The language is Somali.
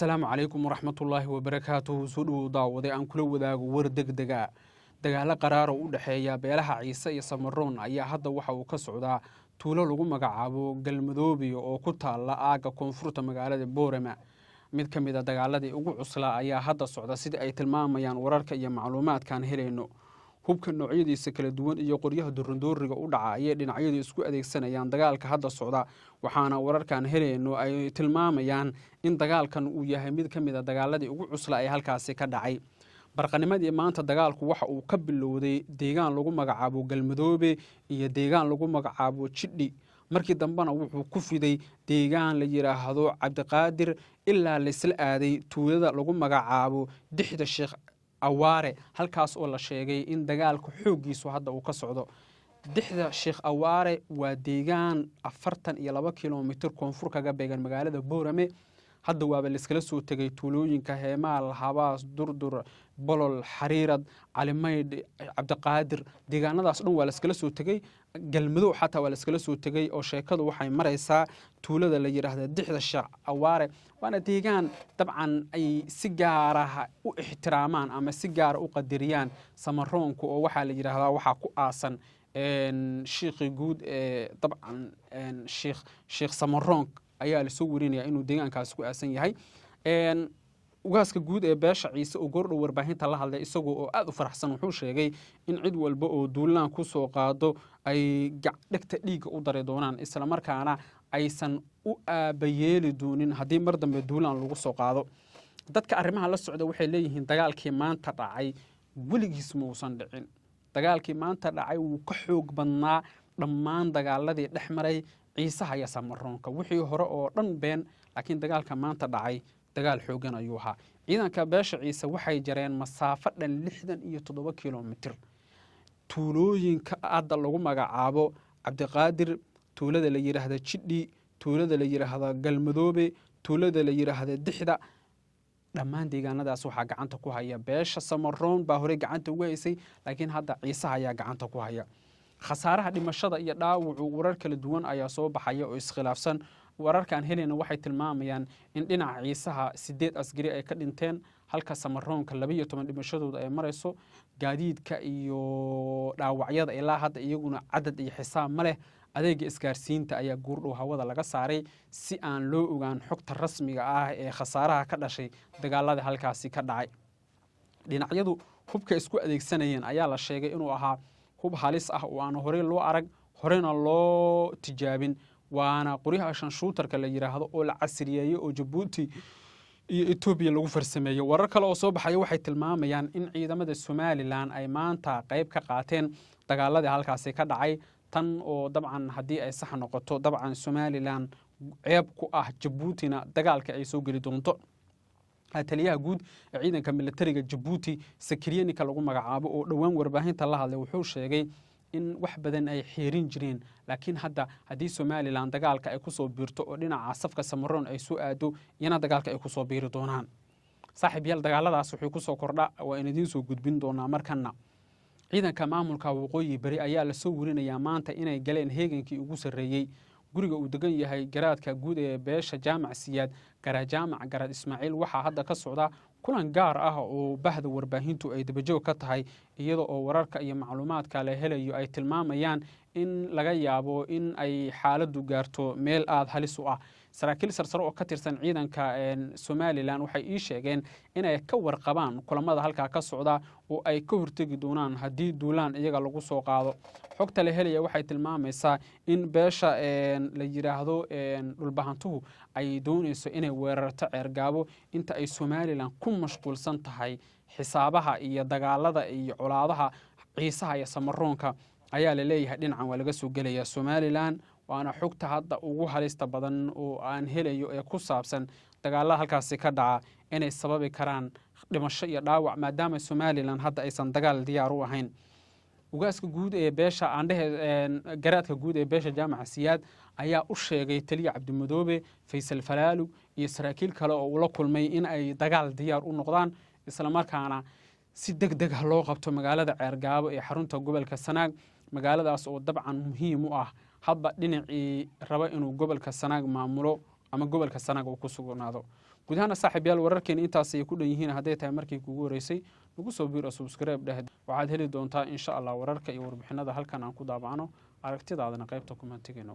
السلام عليكم ورحمة الله وبركاته. سودو داودي أن كل وداغ وردق دقا دقالا قرارو ودحيا بيلها عيسى يسمرون أيا هذا وحا وكسعودا تولا لغو مقعابو قلمدوبي oo ku taala aaga koonfurta magaalada Boorama mid kamid ah dagaaladii ugu cuslaa ayaa hadda socda sida ay tilmaamayaan wararka iyo macluumaadkan helayno hubka noocyadiisa kala duwan iyo qoryaha durundooriga u dhaca ayay dhinacyadu isku adeegsanayaan dagaalka hadda socda waxaana wararkan helayno ay tilmaamayaan in dagaalkan uu yahay mid kamid ah dagaaladii ugu cuslaa ee halkaasi ka dhacay barqanimadii maanta dagaalku waxa uu ka bilowday deegaan lagu magacaabo Galmadoobe iyo deegaan lagu magacaabo Jidhi markii dambana wuxuu ku fiday deegaan la yiraahdo Cabdiqaadir ilaa la isla aaday tuulada lagu magacaabo Dixda Sheekh Awaare halkaas oo la sheegay in dagaalku xoogiisu hadda uu ka socdo Dixda Sheekh Awaare waa deegaan 42 kiiloomitir koonfur kaga beegan magaalada Boorame hadda waaba la iskala soo tagay tuulooyinka Heemaal Habaas Durdur Bolol Xariirad Calimayd Cabdiqaadir deegaanadaas dhan waa la iskala soo tagay Galmudug xataa waa la iskala soo tagay oo sheekadu waxay maraysaa tuulada la yiraahdo Dixda Sheekh Awaare waana deegaan dabcan ay si gaar ah u ixtiraamaan ama si gaar u qadiriyaan samaroonku oo waxa la yiraahdaa waxa ku aasan sheekhi guud dabcan sheekh samaroon ayaa la soo warinaya inuu deegaankaas ku aasan yahay ugaaska guud ee beesha Ciise oo gordhow warbaahinta la hadlay isagoo oo aad u faraxsan wuxuu sheegay in cid walba oo duulaan ku soo qaado ay dhagta dhiiga u dari doonaan isla markaana aysan u aabayeeli doonin haddii mar dambe duulaan lagu soo qaado dadka arrimaha la socda waxay leeyihiin dagaalkii maanta dhacay weligiis ma uusan dhicin dagaalkii maanta dhacay wuu ka xoog badnaa dhammaan dagaaladii dhex maray ciisaha iyo samaroonka wixii hore oo dhan been laakiin dagaalka maanta dhacay dagaal xoogan ayuu ahaa ciidanka beesha Ciise waxay jareen masaafo dhan 67 kiiloomitir tuulooyinka aad lagu magacaabo Cabdiqaadir tuulada la yiraahdo Jidhi tuulada la yiraahdo Galmadoobe tuulada la yiraahdo Dixda dhammaan deegaanadaas waxa gacanta ku haya beesha samaroon baa hore gacanta ugu haysay laakiin hadda Ciisaha ayaa gacanta ku haya khasaaraha dhimashada iyo dhaawacu warar kala duwan ayaa soo baxaya oo iskhilaafsan wararkan helayna waxay tilmaamayaan in dhinaca Ciisaha 8 askari ay ka dhinteen halka samaroonka 12 dhimashadooda ay marayso gaadiidka iyo dhaawacyada ilaa hadda iyaguna cadad iyo xisaab ma leh adeega isgaarsiinta ayaa guurdhow hawada laga saaray si aan loo ogaan xogta rasmiga ah ee khasaaraha ka dhashay dagaalada halkaasi ka dhacay dhinacyadu hubka isku adeegsanayeen ayaa la sheegay inuu ahaa hub halis ah oo aan hore loo arag horena loo tijaabin waana qoryaha shanshuutarka la yiraahdo oo la casriyeeyay oo Djibouti iyo Ethiopia lagu farsameeyay warar kale oo soo baxay waxay tilmaamayaan in ciidamada Somaliland ay maanta qayb ka qaateen dagaaladii halkaasi ka dhacay tan oo dabcan hadii ay sax noqoto dabcan Somaliland ceeb ku ah Djiboutina dagaalka ay soo gali doonto taliyaha guud ee ciidanka militariga Djibouti Sakariyanika lagu magacaabo oo dhawaan warbaahinta la hadlay wuxuu sheegay in wax badan ay xiirin jireen laakiin hadda hadii Somaliland dagaalka ay ku soo biirto oo dhinaca safka samaroon ay soo aado iyana dagaalka ay ku soo biiri doonaan saaxiib yal dagaaladaas wuxuu ku soo kordha waa in idin soo gudbin doonaa markana ciidanka maamulka waqooyi bari ayaa la soo warinayaa maanta inay galeen heegankii ugu sareeyay guriga uu degan yahay garaadka guud ee beesha jaamac siyaad garajaamac garad Ismaaciil waxa hadda ka socda kulan gaar ah oo bahda warbaahintu ay dabajoog ka tahay iyadoo oo wararka iyo macluumaadka la helayo ay tilmaamayaan in laga yaabo in ay xaaladdu gaarto meel aad halis u ah saraakiil sarsaro oo ka tirsan ciidanka Somaliland waxay ii sheegeen inay ka warqabaan kulamada halka ka socda oo ay ka hortagi doonaan hadii duulaan iyaga lagu soo qaado xogta la helaya waxay tilmaamaysaa in beesha la yiraahdo dhulbahantuhu ay doonayso inay weerarto ceergaabo inta ay Somaliland ku mashquulsan tahay xisaabaha iyo dagaalada iyo colaadaha Ciisaha iyo samaroonka ayaa la leeyahay dhinacan waa laga soo galaya Somaliland waana xogta hadda ugu halista badan oo aan helayo ee ku saabsan dagaalada halkaasi ka dhaca inay sababi karaan dhimasho iyo dhaawac maadaama Somaliland hadda aysan dagaal diyaar u ahayn ugaaska guud ee beesha garaadka guud ee beesha jaamac siyaad ayaa u sheegay taliya Cabdimadoobe Faysal Falaalu iyo saraakiil kale oo la kulmay in ay dagaal diyaar u noqdaan isla markaana si degdeg ah loo qabto magaalada Ceergaabo ee xarunta gobolka Sanaag magaaladaas oo dabcan muhiim u ah hadba dhinacii raba inuu gobolka Sanaag maamulo ama gobolka Sanaag uu ku sugnaado guud ahaan saaxiibayaal wararkeena intaas ay ku dhan yihiin hadday tahay markii kugu horeysay nagu soo biiro subscribe dheh waxaad heli doontaa insha Allah wararka iyo warbixinada halkan aan ku daabacno aragtidaadana qaybta commentigeena